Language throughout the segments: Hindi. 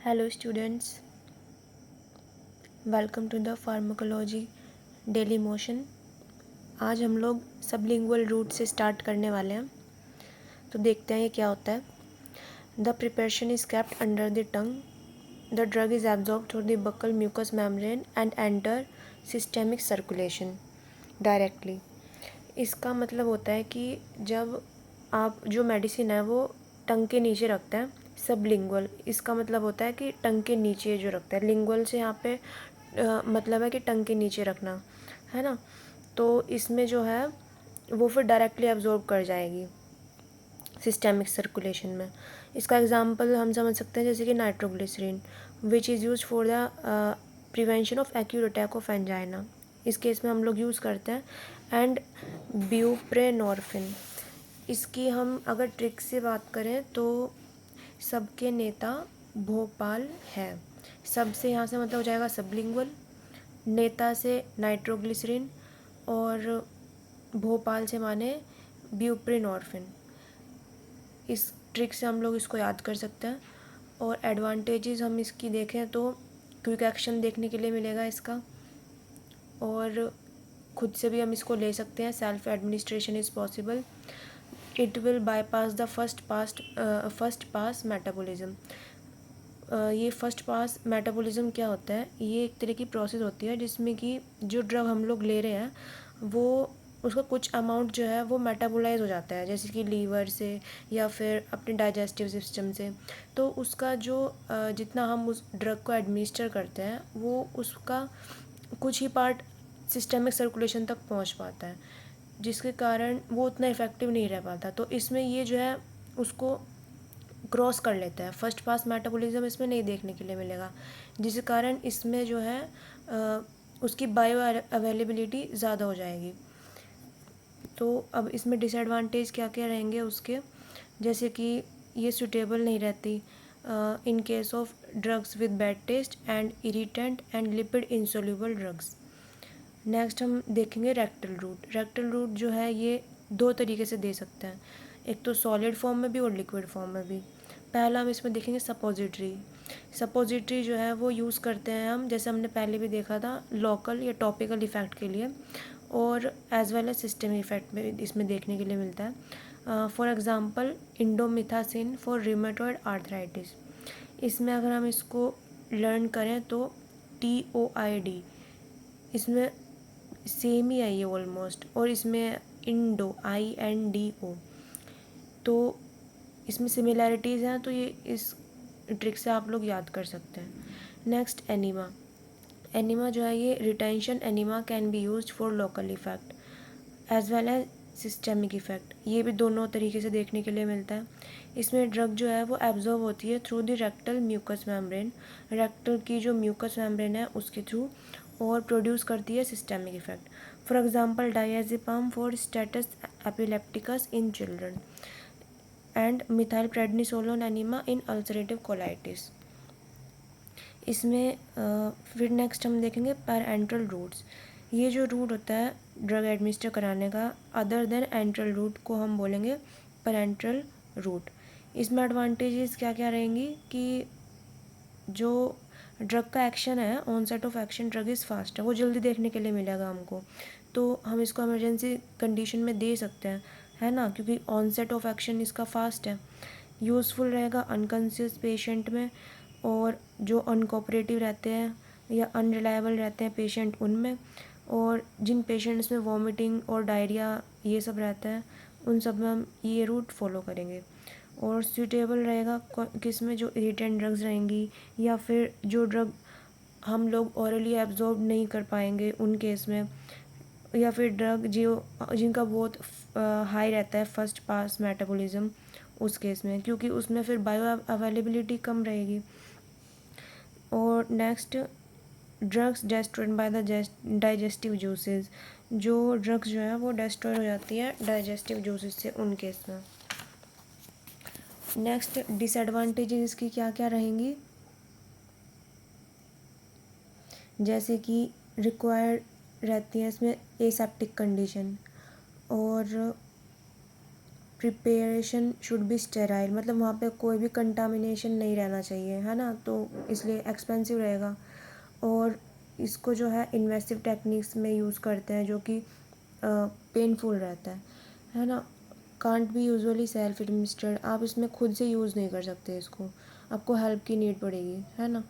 Hello students, welcome to the pharmacology daily motion. आज हम लोग सबलिंगुअल रूट से स्टार्ट करने वाले हैं, तो देखते हैं ये क्या होता है। The preparation is kept under the tongue. The drug is absorb through the buccal mucous membrane and enter systemic circulation directly. इसका मतलब होता है कि जब आप जो मेडिसिन है वो टंग के नीचे रखते हैं, सबलिंगुअल, इसका मतलब होता है कि टंग के नीचे जो रखता है। लिंगुअल से यहाँ पे मतलब है कि टंग के नीचे रखना है ना। तो इसमें जो है वो फिर डायरेक्टली एब्जॉर्ब कर जाएगी सिस्टेमिक सर्कुलेशन में। इसका एग्जांपल हम समझ सकते हैं जैसे कि nitroglycerin which is use for the prevention of acute attack of angina. इस केस में हम लोग यूज़ करते हैं। एंड ब्यूप्रेनॉर्फिन, इसकी हम अगर ट्रिक से बात करें तो सबके नेता भोपाल है। सबसे यहाँ से मतलब हो जाएगा सबलिंगुअल, नेता से नाइट्रोग्लिसरीन, और भोपाल से माने ब्यूप्रेनॉर्फिन। इस ट्रिक से हम लोग इसको याद कर सकते हैं। और एडवांटेजेस हम इसकी देखें तो क्विक एक्शन देखने के लिए मिलेगा इसका, और खुद से भी हम इसको ले सकते हैं, self administration is possible. It will bypass the first pass metabolism. ये फर्स्ट पास मेटाबॉलिज्म क्या होता है, ये एक तरह की प्रोसेस होती है जिसमें कि जो ड्रग हम लोग ले रहे हैं वो उसका कुछ अमाउंट जो है वो मेटाबोलाइज हो जाता है, जैसे कि लीवर से या फिर अपने डाइजेस्टिव सिस्टम से। तो उसका जो जितना हम उस ड्रग को एडमिनिस्टर करते हैं वो उसका कुछ ही पार्ट सिस्टमिक सर्कुलेशन तक पहुंच पाता है, जिसके कारण वो उतना इफ़ेक्टिव नहीं रह पाता। तो इसमें ये जो है उसको क्रॉस कर लेता है। फर्स्ट पास मेटाबॉलिज्म इसमें नहीं देखने के लिए मिलेगा, जिस कारण इसमें जो है उसकी बायो अवेलेबिलिटी ज़्यादा हो जाएगी। तो अब इसमें डिसएडवांटेज क्या क्या रहेंगे उसके, जैसे कि ये सूटेबल नहीं रहती in case of drugs with bad taste and irritant and lipid insoluble drugs. Next हम देखेंगे रेक्टल रूट। रेक्टल रूट जो है ये दो तरीके से दे सकते हैं, एक तो सॉलिड फॉर्म में भी और लिक्विड फॉर्म में भी। पहला हम इसमें देखेंगे सपोजिटरी। सपोजिटरी जो है वो यूज़ करते हैं हम, जैसे हमने पहले भी देखा था, लोकल या टॉपिकल इफ़ेक्ट के लिए, और as well as systemic effect में इसमें देखने के लिए मिलता है। For example indomethacin for rheumatoid arthritis. इसमें अगर हम इसको लर्न करें तो TOID, इसमें सेम ही है ये ऑलमोस्ट, और इसमें इंडो INDO, तो इसमें सिमिलैरिटीज़ हैं, तो ये इस ट्रिक से आप लोग याद कर सकते हैं। Next enema. एनीमा जो है ये retention enema can be used for local effect as well as systemic effect. ये भी दोनों तरीके से देखने के लिए मिलता है। इसमें ड्रग जो है वो एब्जॉर्ब होती है through the rectal mucous membrane, rectal की जो म्यूकस मेम्ब्रेन है उसके थ्रू, और प्रोड्यूस करती है systemic effect. For example diazepam for status epilepticus in children and methyl prednisolone enema in ulcerative colitis. इसमें फिर नेक्स्ट हम देखेंगे पैरेंट्रल रूट्स। ये जो रूट होता है ड्रग एडमिनिस्टर कराने का, अदर देन एंट्रल रूट को हम बोलेंगे पैरेंट्रल रूट। इसमें एडवांटेजेस क्या क्या रहेंगी कि जो ड्रग का एक्शन है, onset of action drug is fast है, वो जल्दी देखने के लिए मिलेगा हमको, तो हम इसको इमरजेंसी कंडीशन में दे सकते हैं, है ना, क्योंकि ऑनसेट ऑफ एक्शन इसका फास्ट है। यूज़फुल रहेगा अनकॉन्शियस पेशेंट में, और जो अनकोऑपरेटिव रहते हैं या अनरिलायबल रहते हैं पेशेंट उनमें, और जिन पेशेंट्स में वॉमिटिंग और डायरिया ये सब रहता है उन सब में हम ये रूट फॉलो करेंगे। और सूटेबल रहेगा किस में, जो इरिटेंट ड्रग्स रहेंगी या फिर जो ड्रग हम लोग ऑरली एब्जॉर्ब नहीं कर पाएंगे उन केस में, या फिर ड्रग जो जिनका बहुत हाई रहता है फर्स्ट पास मेटाबॉलिज्म उस केस में, क्योंकि उसमें फिर बायो अवेलेबिलिटी कम रहेगी। और next drugs destroyed by the digestive juices. जो ड्रग्स जो है वो डेस्ट्रॉय हो जाती है डाइजेस्टिव जूसेस से उन केस में। नेक्स्ट डिसएडवांटेजेस इसकी क्या क्या रहेंगी, जैसे कि रिक्वायर्ड रहती है इसमें एसेप्टिक कंडीशन, और प्रिपरेशन शुड बी स्टेराइल, मतलब वहाँ पे कोई भी कंटामिनेशन नहीं रहना चाहिए, है ना, तो इसलिए एक्सपेंसिव रहेगा। और इसको जो है इन्वेसिव टेक्निक्स में यूज़ करते हैं जो कि पेनफुल रहता है ना। Can't be usually self administered, आप इसमें खुद से यूज़ नहीं कर सकते इसको, आपको हेल्प की नीड पड़ेगी, है ना।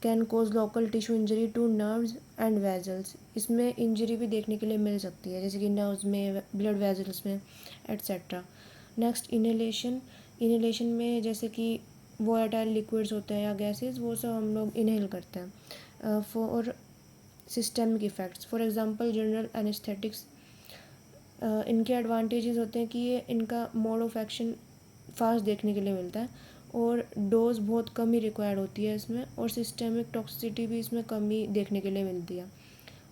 Can cause local tissue injury to nerves and vessels, इसमें इंजरी भी देखने के लिए मिल सकती है, जैसे कि नर्व्स में, ब्लड वेजल्स में, एट्सेट्रा। नेक्स्ट इनहेलेशन, इनहेलेशन में जैसे कि वोलेटाइल लिक्विड्स होते हैं या गैसेस, वो सब हम लोग इनहेल करते हैं। For systemic effects, for example general anaesthetics, इनके एडवांटेजेस होते हैं कि ये इनका मोड ऑफ एक्शन फास्ट देखने के लिए मिलता है, और डोज बहुत कम ही रिक्वायर्ड होती है इसमें, और सिस्टेमिक टॉक्सिसिटी भी इसमें कम ही देखने के लिए मिलती है।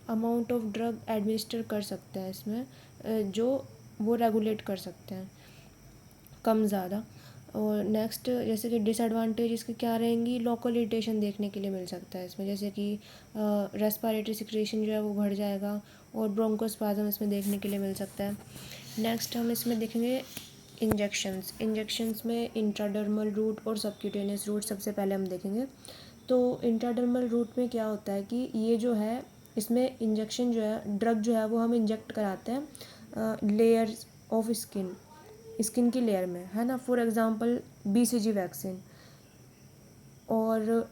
अमाउंट ऑफ ड्रग एडमिनिस्टर कर सकते हैं इसमें, जो वो रेगुलेट कर सकते हैं, कम ज़्यादा। और नेक्स्ट जैसे कि डिसएडवांटेज इसके क्या रहेंगी, लोकल इरिटेशन देखने के लिए मिल सकता है इसमें, जैसे कि रेस्पिरेटरी सिक्रेशन जो है वो बढ़ जाएगा, और ब्रोंकोस्पाज्म इसमें देखने के लिए मिल सकता है। नेक्स्ट हम इसमें देखेंगे इंजेक्शंस में इंट्राडर्मल रूट और सबक्यूटेनियस रूट सबसे पहले हम देखेंगे। तो इंट्राडर्मल रूट में क्या होता है कि ये जो है, इसमें इंजेक्शन जो है, ड्रग जो है वो हम इंजेक्ट कराते हैं लेयर्स ऑफ स्किन की लेयर में, है ना। For example BCG vaccine. और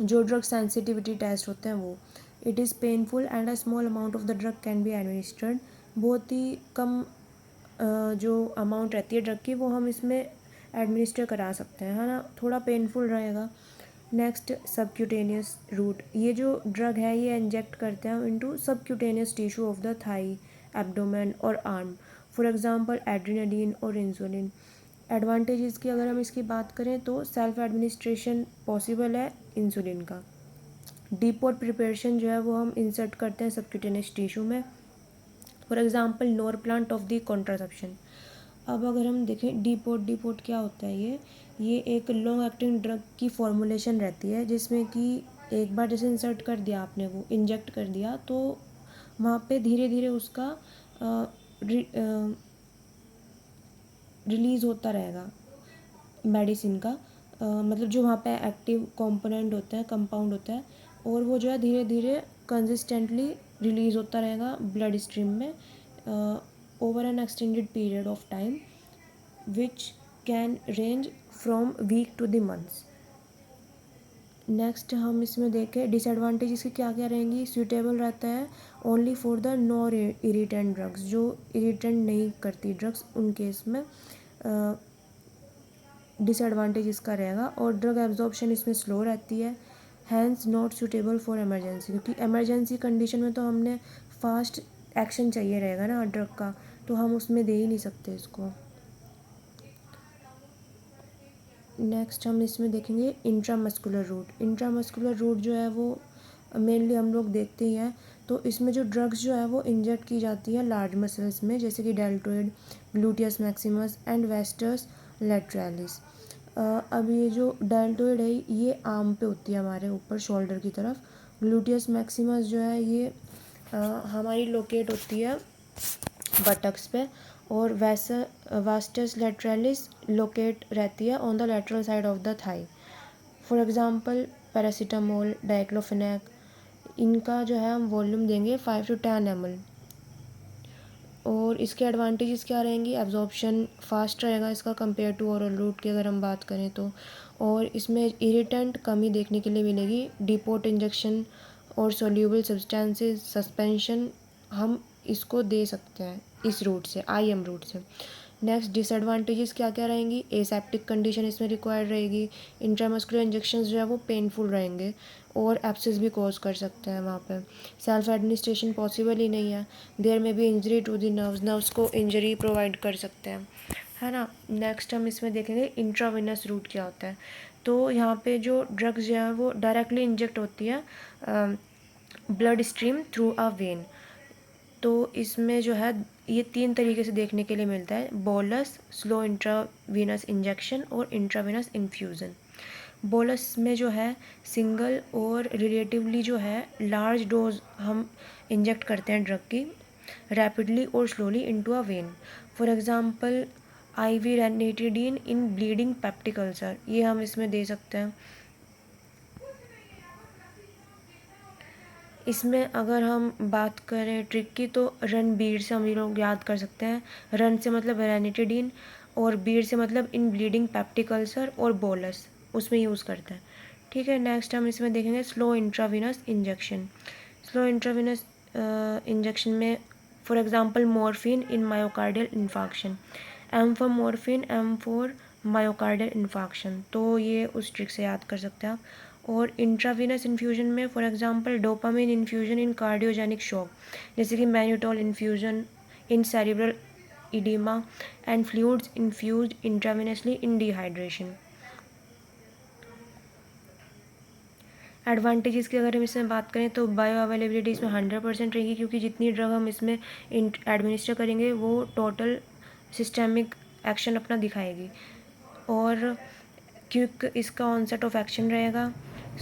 जो ड्रग सेंसिटिविटी टेस्ट होते हैं वो, it is painful and a small amount of the drug can be administered, बहुत ही कम जो अमाउंट रहती है ड्रग की वो हम इसमें एडमिनिस्टर करा सकते हैं, है ना, थोड़ा पेनफुल रहेगा। नेक्स्ट सबक्यूटेनियस रूट, ये जो ड्रग है ये इंजेक्ट करते हैं into subcutaneous tissue of the thigh, abdomen और आर्म, फॉर एग्जांपल एड्रेनालिन और इंसुलिन। एडवांटेजेस की अगर हम इसकी बात करें तो सेल्फ एडमिनिस्ट्रेशन पॉसिबल है इंसुलिन का। डीपोट प्रिपरेशन जो है वो हम इंसर्ट करते हैं सबक्यूटेनियस टिश्यू में, for example Norplant of the contraception. अब अगर हम देखें डीपोट क्या होता है, ये एक लॉन्ग एक्टिंग ड्रग की फॉर्मुलेशन रहती है, जिसमें कि एक बार जैसे इंसर्ट कर दिया आपने, वो इंजेक्ट कर दिया, तो वहाँ पे धीरे धीरे उसका रिलीज़ होता रहेगा मेडिसिन का, मतलब जो वहाँ पे एक्टिव कंपोनेंट होता है, कंपाउंड होता है, और वो जो है धीरे धीरे कंसिस्टेंटली रिलीज़ होता रहेगा ब्लड स्ट्रीम में over an extended period of time which can range from week to the months. Next हम इसमें देखें डिसएडवांटेज इसकी क्या क्या रहेंगी, सूटेबल रहता है only for the non irritant drugs, जो इरिटेंट नहीं करती ड्रग्स उन केस में डिसएडवांटेज इसका रहेगा। और ड्रग एब्जॉर्प्शन इसमें स्लो रहती है, hence not suitable for emergency, क्योंकि इमरजेंसी कंडीशन में तो हमने फास्ट एक्शन चाहिए रहेगा ना ड्रग का, तो हम उसमें दे ही नहीं सकते इसको। नेक्स्ट हम इसमें देखेंगे इंट्रामस्कुलर रूट जो है वो मेनली हम लोग देखते ही हैं, तो इसमें जो ड्रग्स जो है वो इंजेक्ट की जाती है लार्ज मसल्स में, जैसे कि deltoid, gluteus Maximus and wasters लैटरलिस। अब ये जो डेल्टोइड है ये आर्म पे होती है, हमारे ऊपर शोल्डर की तरफ। ग्लूटियस मैक्सिमस जो है ये हमारी लोकेट होती है बटक्स पे, और वास्टस लैटरलिस लोकेट रहती है on the lateral side of the thigh. For example paracetamol, diclofenac, इनका जो है हम वॉल्यूम देंगे 5 to 10 ml। और इसके एडवांटेजेस क्या रहेंगी, एब्जॉर्प्शन फास्ट रहेगा इसका कंपेयर टू ओरल रूट की अगर हम बात करें तो, और इसमें इरिटेंट कमी देखने के लिए मिलेगी। डिपोट इंजेक्शन और सोल्यूबल सब्सटेंसेस सस्पेंशन हम इसको दे सकते हैं इस रूट से, IM रूट से। नेक्स्ट डिसएडवांटेजेस क्या क्या रहेंगी, एसेप्टिक कंडीशन इसमें रिक्वायर्ड रहेगी, इंट्रामस्कुलर इंजेक्शंस जो है वो पेनफुल रहेंगे, और एब्सेस भी कॉज कर सकते हैं वहाँ पे। सेल्फ एडमिनिस्ट्रेशन पॉसिबल ही नहीं है, देयर में भी इंजरी टू द नर्व्स को इंजरी प्रोवाइड कर सकते हैं, है ना। नेक्स्ट हम इसमें देखेंगे इंट्रावेनस रूट क्या होता है। तो यहाँ पे जो ड्रग्स जो है वो डायरेक्टली इंजेक्ट होती है blood stream through a when. तो इसमें जो है ये 3 तरीके से देखने के लिए मिलता है, बोलस, स्लो इंट्रावीनस इंजेक्शन और इंट्रावीनस इन्फ्यूज़न। बोलस में जो है सिंगल और रिलेटिवली जो है लार्ज डोज हम इंजेक्ट करते हैं ड्रग की रैपिडली और slowly into a when. For example IV ranitidine in bleeding peptic ulcer, ये हम इसमें दे सकते हैं। इसमें अगर हम बात करें ट्रिक की तो रणबीर से हम ये लोग याद कर सकते हैं। रन से मतलब रेनिटिडीन और बीर से मतलब इन ब्लीडिंग पेप्टिक अल्सर और बोलस, उसमें यूज़ करते हैं। ठीक है, नेक्स्ट हम इसमें देखेंगे slow intravenous injection. Slow intravenous injection में for example morphine in myocardial infarction, M for morphine, M for myocardial infarction, तो ये उस ट्रिक से याद कर सकते हैं आप। और इंट्रावीनस इन्फ्यूजन में for example dopamine infusion in cardiogenic shock, जैसे कि mannitol infusion in cerebral oedema and fluids infused intravenously in dehydration. Advantages की अगर हम इसमें बात करें तो बायो अवेलेबिलिटी इसमें 100% रहेगी, क्योंकि जितनी ड्रग हम इसमें एडमिनिस्टर करेंगे वो टोटल सिस्टेमिक एक्शन अपना दिखाएगी। और क्विक इसका ऑनसेट ऑफ एक्शन रहेगा,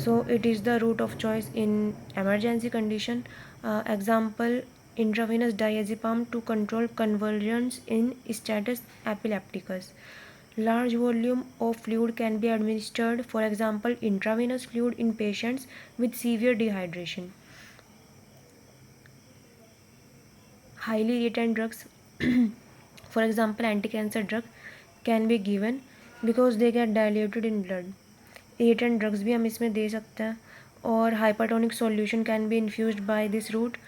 so it is the route of choice in emergency condition. Example intravenous diazepam to control convulsions in status epilepticus. Large volume of fluid can be administered, for example, intravenous fluid in patients with severe dehydration. Highly irritant drugs, for example, anti-cancer drug, can be given because they get diluted in blood. Irritant drugs भी हम इसमें दे सकते हैं। और hypertonic solution can be infused by this route.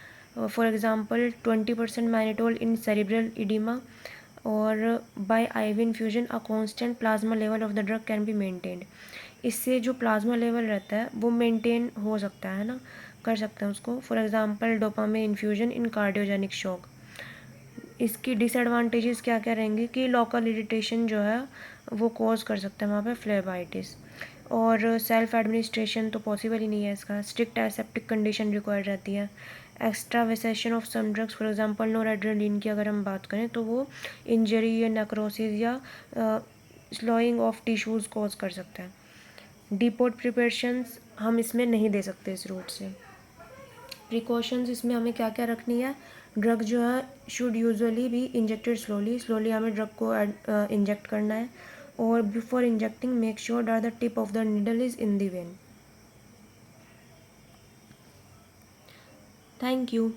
For example, 20% mannitol in cerebral edema, और by IV infusion a constant plasma level of the drug can be maintained. इससे जो प्लाज्मा लेवल रहता है वो मेंटेन हो सकता है ना, कर सकते हैं उसको। For example dopamine infusion in cardiogenic shock. इसकी डिसएडवांटेजेस क्या क्या रहेंगी कि लोकल इरिटेशन जो है वो कॉज कर सकता है वहाँ पे फ्लेबाइटिस, और सेल्फ एडमिनिस्ट्रेशन तो पॉसिबल ही नहीं है इसका। स्ट्रिक्ट एसेप्टिक कंडीशन रिक्वायर्ड रहती है। Extravasation of some drugs, for example noradrenaline की अगर हम बात करें तो वो इंजरी या नेक्रोसिस या स्लोइंग ऑफ टिश्यूज़ कॉज कर सकता है। डिपोर्ट प्रिपरेशंस हम इसमें नहीं दे सकते इस रूट से। प्रिकॉशंस इसमें हमें क्या क्या रखनी है, ड्रग जो है should usually be injected slowly हमें ड्रग को इंजेक्ट करना है। और before injecting make sure that the tip of the needle is in the when. Thank you.